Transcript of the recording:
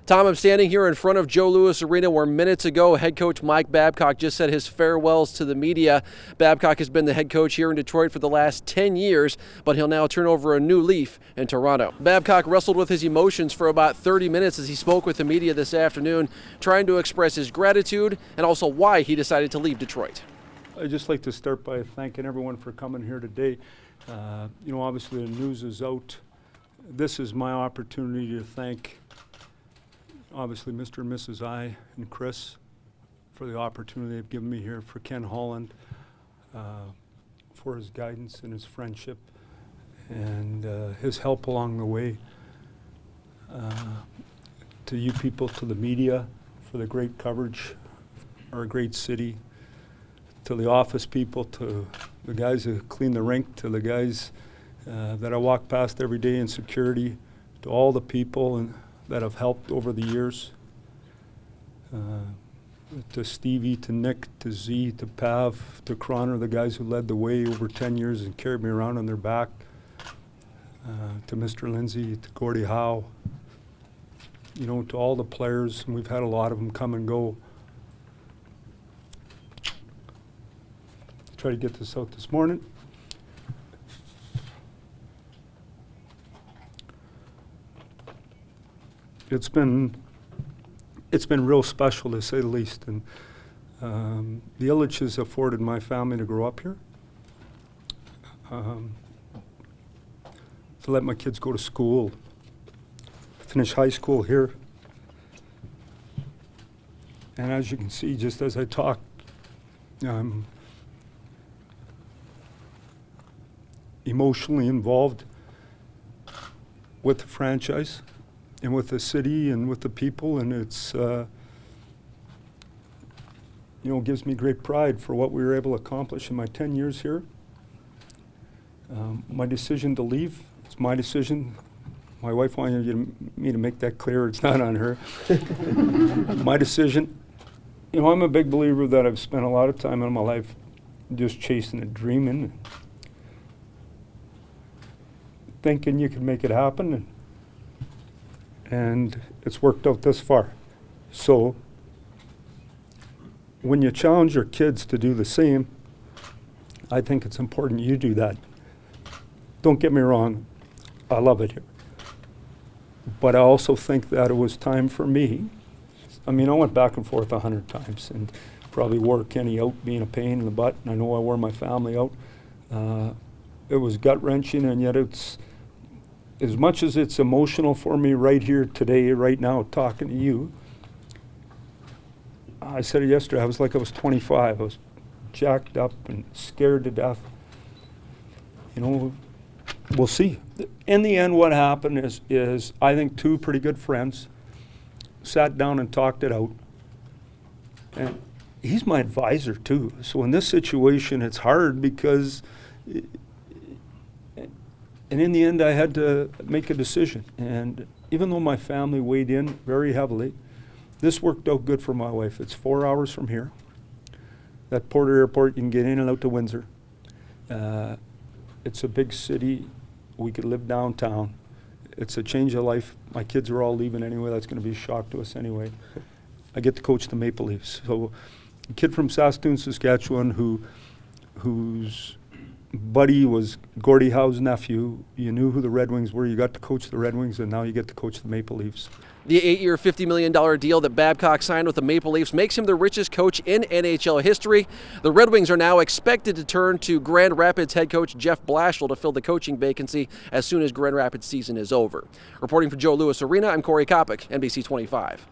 Tom, I'm standing here in front of Joe Louis Arena where minutes ago head coach Mike Babcock just said his farewells to the media. Babcock has been the head coach here in Detroit for the last 10 years, but he'll now turn over a new leaf in Toronto. Babcock wrestled with his emotions for about 30 minutes as he spoke with the media this afternoon, trying to express his gratitude and also why he decided to leave Detroit. I'd just like to start by thanking everyone for coming here today. Obviously the news is out. This is my opportunity to thank obviously Mr. and Mrs. I and Chris for the opportunity they've given me here, for Ken Holland for his guidance and his friendship and his help along the way, to you people, to the media for the great coverage of our great city, to the office people, to the guys who clean the rink, to the guys that I walk past every day in security, to all the people that have helped over the years, to Stevie, to Nick, to Z, to Pav, to Croner, the guys who led the way over 10 years and carried me around on their back, to Mr. Lindsay, to Gordie Howe, to all the players, and we've had a lot of them come and go. Try to get this out this morning. It's been real special, to say the least, and the Illich has afforded my family to grow up here, to let my kids go to school, finish high school here, and as you can see, just as I talk, I'm emotionally involved with the franchise and with the city and with the people, and it's gives me great pride for what we were able to accomplish in my 10 years here. My decision to leave, it's my decision. My wife wanted me to make that clear. It's not on her. My decision. I'm a big believer that I've spent a lot of time in my life just chasing a dream and thinking you can make it happen, and it's worked out this far. So when you challenge your kids to do the same, I think it's important you do that. Don't get me wrong, I love it here. But I also think that it was time for me. I went back and forth 100 times and probably wore Kenny out being a pain in the butt, and I know I wore my family out. It was gut-wrenching, and yet it's, as much as it's emotional for me right here today, right now, talking to you, I said it yesterday, I was like I was 25. I was jacked up and scared to death. We'll see. In the end, what happened is I think two pretty good friends sat down and talked it out. And he's my advisor too. So in this situation, it's hard because and in the end, I had to make a decision. And even though my family weighed in very heavily, this worked out good for my wife. It's 4 hours from here. That Porter Airport, you can get in and out to Windsor. It's a big city. We could live downtown. It's a change of life. My kids are all leaving anyway. That's going to be a shock to us anyway. I get to coach the Maple Leafs. So a kid from Saskatoon, Saskatchewan, whose buddy was Gordie Howe's nephew. You knew who the Red Wings were. You got to coach the Red Wings, and now you get to coach the Maple Leafs. The 8-year, $50 million deal that Babcock signed with the Maple Leafs makes him the richest coach in NHL history. The Red Wings are now expected to turn to Grand Rapids head coach Jeff Blashill to fill the coaching vacancy as soon as Grand Rapids season is over. Reporting for Joe Louis Arena, I'm Corey Kopic, NBC 25.